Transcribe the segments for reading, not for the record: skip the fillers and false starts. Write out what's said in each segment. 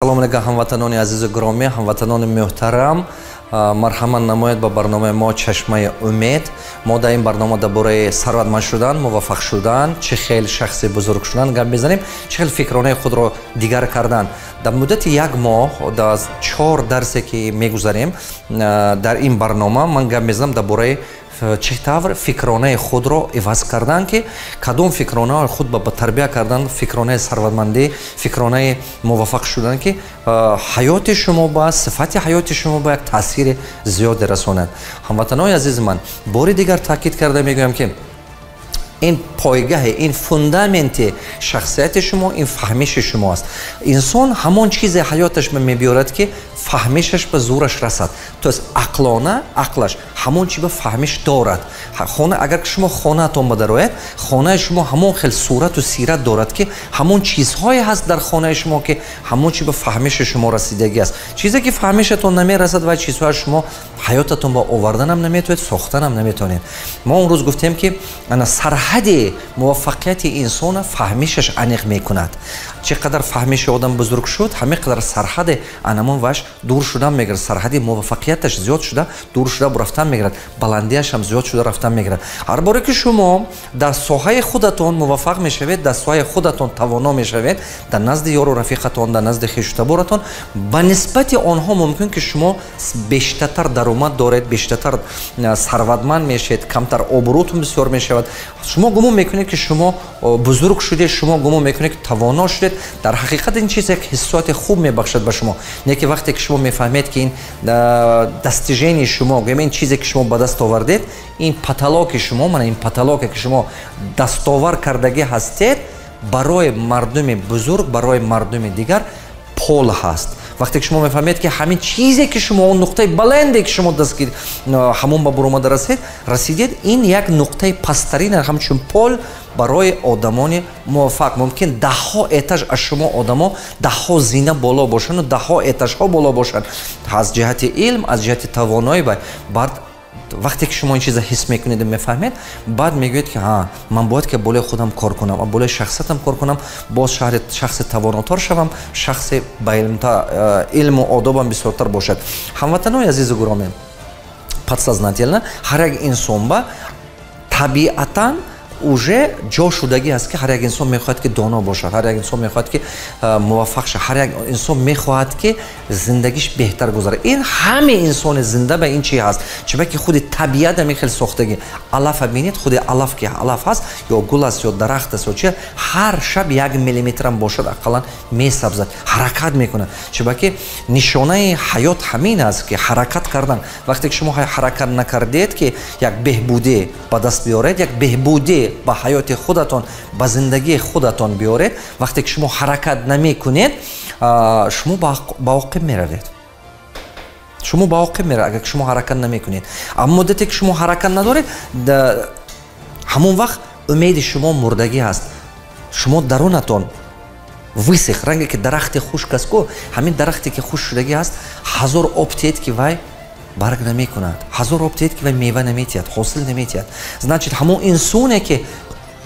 салом алейкум ҳамватанони азизу гиромӣ, ҳамватанони муҳтарам. марҳамат намоед ба барномаи мо чашмаи умед. мо дар ин барнома дар бораи сарватманд шудан, муваффақ шудан, чӣ хел шахси бузург шудан гап мезанем, чӣ хел фикронаи худро дигар кардан. дар муддати як моҳ дар 4 дарсе ки мегузарем дар ин барнома ман гап мезанам дар бораи чӣ тавр фикронаи худро иваз кардан, ки кадом фикронаи худ ба тарбия кардан, фикронаи сарватмандӣ, фикронаи муваффақ шудан, ки ҳаёти шумо ба сифати ҳаёти шумо ба як таъсири зиёде расонад. ҳамватанои азизи ман, бори дигар таъкид карда мегӯям, ки ин пойгаҳи, ин фундаменти шахсияти шумо, ин фаҳмиши шумо аст. Инсон ҳамон чизе ҳаёташ мебиёрад, ки фаҳмишаш ба зураш расад. То есть ақлона, ақлаш ҳамон чӣ ба фаҳмиш дорад. Агар шумо хонаатон бадарояд, хонаи шумо ҳамон хел сурату сират дорад, ки ҳамон чизҳое ҳаст дар хонаи шумо, ки ҳамон чӣ ба фаҳмиши шумо расидагӣ аст. Чизе ки фаҳмишатон намерасад ва чизҳои шумо ҳаётатон ба оварданам наметавонед, сохтанам наметавонед. Мо он рӯз гуфтем, ки ана сарҳади муваффақияти инсона фаҳмишаш аниқ мекунад. чӣ қадар фаҳмиши одам бузург шуд, ҳамин қадар сарҳади анамон ваш дур шудан мегирад, сарҳади муваффақияташ зиёд шуда дур шуда рафтан мегирад, баландиаш ҳам зиёд шуда рафтан мегирад. ҳар боре ки шумо дар соҳаи худатон муваффақ мешавед, дар соҳаи худатон тавоно мешавед, дар назди ёру рафиқатон, дар назди хештаборатон, ба нисбати онҳо мумкин ки шумо бештартар даромад доред, бештартар сарватманд мешавед, камтар обрӯтон бисёр мешавад. шумо гумон мекунед ки шумо бузург шудед, шумо гумон мекунед ки тавоно шудед. дар ҳақиқат ин чиз як ҳиссиёти хуб мебахшад ба шумо. Не ки вақте ки шумо мефаҳмед ки ин дастижени шумо, ин чизе ки шумо ба даст овардед, ин паталоки шумо, мана ин паталоке ки шумо дастовар кардагӣ ҳастед, барои мардуми бузург, барои мардуми дигар пол ҳаст. вақте ки шумо мефаҳмед ки ҳамин чизе ки шумо, он нуқтаи баланде ки шумо дастгир ҳамон ба буромада расидед, ин як нуқтаи пасттарин ҳамчун пол барои одамони муваффақ. мумкин даҳҳо этаж аз шумо одамо даҳҳо зина боло бошанд, даҳҳо этажҳо боло бошанд аз ҷиҳати илм, аз ҷиҳати тавоноӣ. баъд вақте ки шумо ин чиза ҳис мекунед, мефаҳмед, баъд мегӯед ки ман бояд ки болои худам кор кунам, болои шахсиятам кор кунам, боз шахси тавонотар шавам, шахси ба илму одобам бисёртар бошад. ҳамватанои азизу гиромӣ, подсознательно ҳар як инсон ба табиатан уже ҷо шудагӣ аст, ки ҳар як инсон мехоҳад ки доно бошад, ҳар як инсон мехоҳад ки муваффақ шавад, ҳар як инсон мехоҳад ки зиндагиш беҳтар гузарад. ин ҳаме инсони зинда ба ин чӣ ҳаст? чиба ки худи табиат ами хел сохтагӣ. алафа бинед, худи алаф ки алаф ҳаст, ё гул аст, ё дарахт аст, ё чи ҳар шаб 1 миллиметрам бошад ақаллан месабзад, ҳаракат мекунад. чиба ки нишонаи ҳаёт ҳамин аст, ки ҳаракат кардан. вақте ки шумо ҳаракат накардед, ки як беҳбудӣ ба даст биёред, як беҳбудӣ ба ҳаёти худатон, ба зиндагии худатон биёред, вақте ки шумо ҳаракат намекунед, шумо ба оқиб меравед. шумо ба оқиб меравед, агар шумо ҳаракат намекунед. аммо муддате ки шумо ҳаракат надоред, ҳамон вақт умеди шумо мурдагӣ аст. шумо дарунатон висех, ранге ки дарахти хушк аст, ку ҳамин дарахте ки хушк шудагӣ аст, ҳазор об тиҳед ки вай барг намекунад, ҳазор об тиҳед ки вай мева наметиҳад, ҳосил наметиҳад. значит ҳамон инсоне ки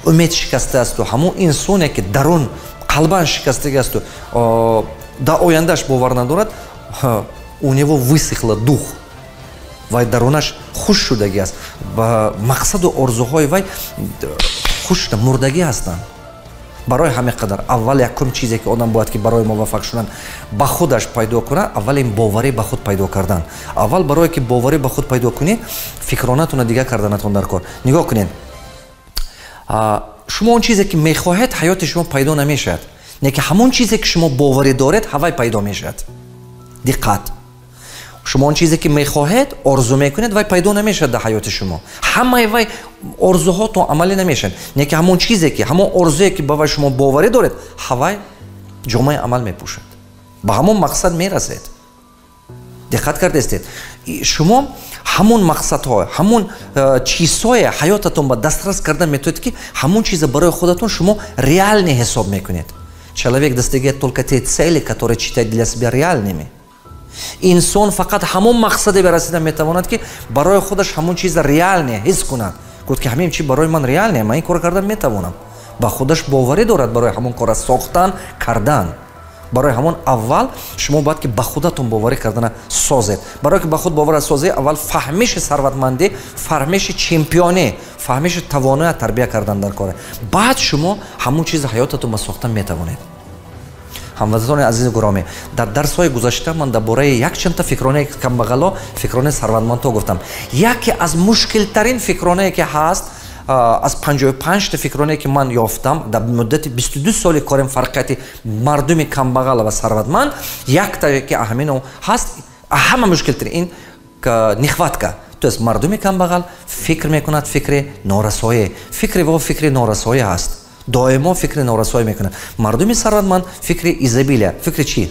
умед шикастаасту, ҳамон инсоне ки дарун қалбан шикастагӣ асту, дар ояндааш бовар надорад, у него высихла дух, вай дарунаш хуш шудагӣ аст, ба мақсаду орзуҳои вай хуш мурдагӣ ҳастанд. барои ҳамин қадар аввал якум чизе ки одам бояд ки барои муваффақ шудан ба худаш пайдо кунад, аввал ин боварӣ ба худ пайдо кардан. аввал барое ки боварӣ ба худ пайдо кунед, фикронатуна дигар карданатон дар кор. нигоҳ кунед, шумо он чизе ки мехоҳед ҳаёти шумо пайдо намешавад, не ки ҳамон чизе ки шумо боварӣ доред ҳавай пайдо мешавад. диққат, шумо он чизе ки мехоҳед, орзу мекунед, вай пайдо намешавад дар ҳаёти шумо. ҳамаи вай орзуҳотон амалӣ намешавад, не ки ҳамон чизе ки, ҳамон орзуе ки ба вай шумо боварӣ доред, ҳавай ҷомаи амал мепӯшад, ба ҳамон мақсад мерасед. диққат кардестед, шумо ҳамон мақсадҳо, ҳамон чизҳое ҳаётатон ба дастрас кардан метавонед, ки ҳамон чиза барои худатон шумо реальный ҳисоб мекунед. человек достигает только те цели, которые считает для себя реальными. инсон фақат ҳамон мақсаде барасида метавонад, ки барои худаш ҳамон чиза реальне ҳис кунад. гуфт ки ҳамин чи барои ман реальне, ман ин кор кардан метавонам. ба худаш боварӣ дорад барои ҳамон кора сохтан кардан. барои ҳамон аввал шумо бояд ки ба худатон боварӣ кардана созед. Барое ки ба худ бовар созед, аввал фаҳмиши сарватмандӣ, фаҳмиши чемпионӣ, фаҳмиши тавоноя тарбия кардан дар кор. Баъд шумо ҳамон чизи ҳаётатон ба сохтан метавонед. ҳамватанони азизи гуромӣ, дар дарсҳои гузашта ман дар бораи якчанда фикронаи камбағало, фикронаи сарватмандҳо гуфтам. Яке аз мушкилтарин фикронае ки ҳаст, аз 55 та фикронае ки ман ёфтам дар муддати 22 соли корем фарқияти мардуми камбағал ва сарватманд, яктае ки ҳамин ҳаст, ҳама мушкилтарин ин нехватка. То есть мардуми камбағал фикр мекунад фикри норасоӣ. Фикри во фикри норасоӣ ҳаст. доимо фикри норасоӣ мекунад. Мардуми сарватманд фикри изобилия, фикри чӣ?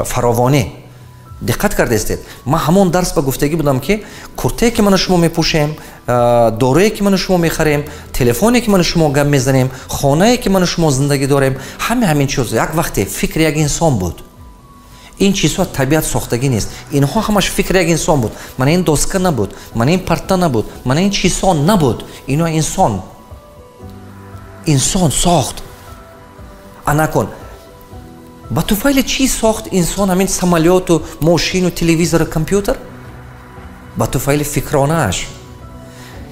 Фаровонӣ. диққат кардестед? Ман ҳамон дарс ба гуфтагӣ будам ки куртае ки ману шумо мепӯшем, дорое ки ману шумо мехарем, телефоне ки ману шумо гап мезанем, хонае ки ману шумо зиндагӣ дорем, ҳамин чиз як вақте фикри як инсон буд. ин чизҳо табиат сохтагӣ нест. Инҳо ҳамаш фикри як инсон буд. Мана ин доска набуд, мана ин парта набуд, мана ин чизҳо набуд. Ино инсон сохт. Анакун ба туфайли чӣ сохт инсон ҳамин самолёту, мошину, телевизору, компютер? Ба туфайли фикронааш.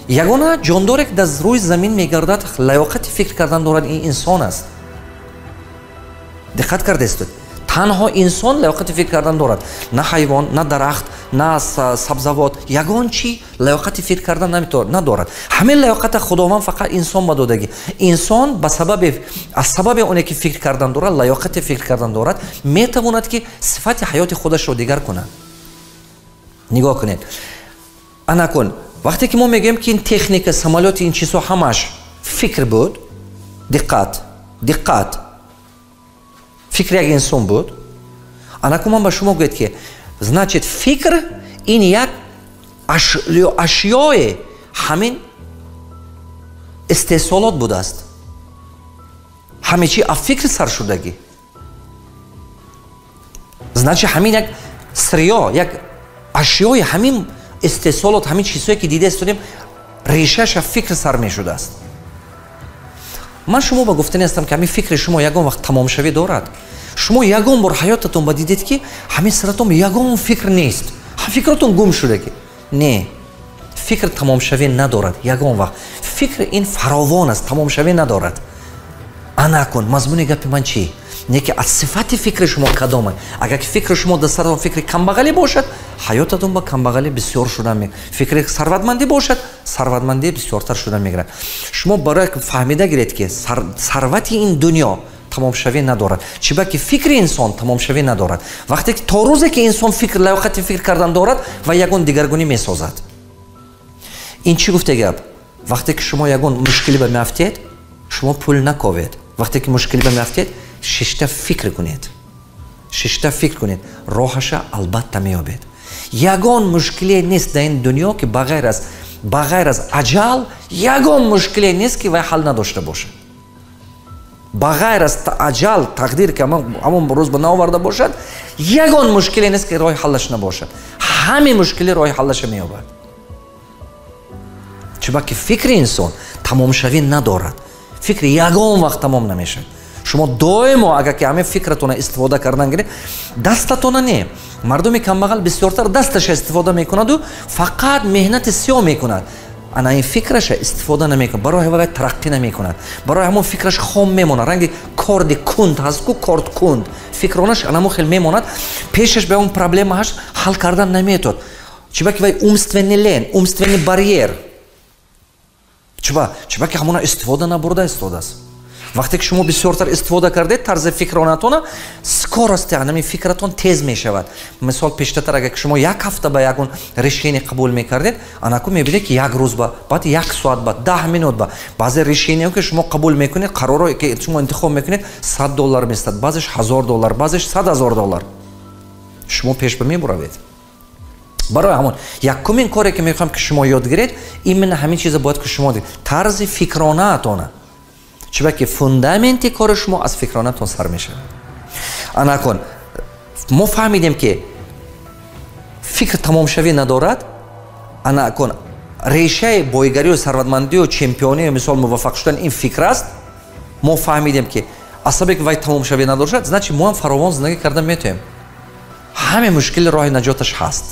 Ягона ҷондоре ки дар рӯи замин мегардад, лаёқати фикр кардан дорад, ин инсон аст. диққат кардестед? танҳо инсон лаёқати фикр кардан дорад. На ҳайвон, на дарахт, на сабзавот, ягон чӣ лаёқати фикр кардан надорад. ҳамин лаёқата худованд фақат инсон ба додагӣ. Инсон аз сабаби оне ки фикр кардан дорад, лаёқати фикр кардан дорад, метавонад ки сифати ҳаёти худашро дигар кунад. нигоҳ кунед. Анакун вақте ки мо мегӯем ки ин техника, самолёти, ин чизҳо ҳамаш фикр буд, диққат фикр як инсон буд. Анакун ман ба шумо гӯед ки значит фикр ин як ашёе ҳамин истеҳсолот будааст. ҳаме чӣ аз фикр сар шудагӣ. значит ҳамин як сирё, як ашёи ҳамин истеҳсолот, ҳамин чизҳое ки дидастем, решааш аз фикр сар мешудааст. ман шумо ба гуфтани ҳастам ки ҳамин фикри шумо ягон вақт тамомшавӣ дорад. шумо ягон бор ҳаётатон ба дидед ки ҳамин сиратон ягон фикр нест. фикратон гум шудагӣ. Не. фикр тамомшавӣ надорад. ягон вақт. фикр ин фаровон аст, тамомшавӣ надорад. анакун мазмуни гапи ман чӣ? Не ки аз сифати фикри шумо кадоме. Агар ки фикри шумо дар саратон фикри камбағалӣ бошад, ҳаётатон ба камбағалӣ бисёр шудан мегирад. фикри сарватмандӣ бошад, сарватмандӣ бисёртар шудан мегирад. шумо барои фаҳмида гиред ки сарвати ин дунё тамомшавӣ надорад. чиба ки фикри инсон тамомшавӣ надорад. вақте ки то рӯзе ки инсон лаёқати фикр кардан дорад ва ягон дигаргунӣ месозад. ин чӣ гуфта гап? вақте ки шумо ягон мушкилӣ ба меафтед, шумо пул наковед. вақте ки мушкилӣ ба меафтед, шишта фикр кунед. роҳаша албатта меёбед. ягон мушкиле нест дар ин дунё ки ба ғайр аз аҷал, ягон мушкиле нест ки вай ҳал надошта бошад. ба ғайр аз аҷал, тақдир ки ҳамон рӯз ба наоварда бошад, ягон мушкиле нест ки роҳи ҳаллаш набошад. ҳамин мушкиле роҳи ҳаллаша меёбад. чиба ки фикри инсон тамомшавӣ надорад. фикри ягон вақт тамом намешавад. шумо доимо агар ки ҳамин фикратона истифода кардан гиред, дастатона не. мардуми камбағал бисёртар дасташа истифода мекунаду фақат меҳнати сиёҳ мекунад. ана ин фикраша истифода намекунад. барои вай тараққӣ намекунад. барои ҳамон фикраш хом мемонад. ранги корди кунд ҳаст ку, корд кунд. фикронаш анамон хел мемонад. пешаш ба он проблемааш ҳал кардан наметавонад. чиба ки вай умственный лен, умственный барьер. чиба ки ҳамона истифода набурда истодааст. вақте ки шумо бисёртар истифода кардед тарзи фикронатона, скорости ҳамин фикратон тез мешавад. мисол пештатар агар ки шумо як ҳафта ба ягон решение қабул мекардед, анаку мебинед ки як рӯз баъд як соат баъд 10 минут баъд баъзе решение ки шумо қабул мекунед, қароро ки шумо интихоб мекунед, $100 местад, баъзеш $1000, баъзеш $100,000. шумо пеш ба мебуравед. барои ҳамон якумин коре ки мехоҳам ки шумо ёд гиред, именно ҳамин чиза бояд ки шумо тарзи фикронаатона. чиба ки фундаменти кори шумо аз фикронатон сар мешавад. анакун мо фаҳмидем ки фикр тамомшавӣ надорад. анакун решаи боигарию, сарватмандию, чемпионию, мисол муваффақ шудан ин фикр аст. мо фаҳмидем ки асабе ки вай тамомшавӣ надошад, значит мо ҳам фаровон зиндагӣ карда метавем. ҳамин мушкили роҳи наҷоташ ҳаст.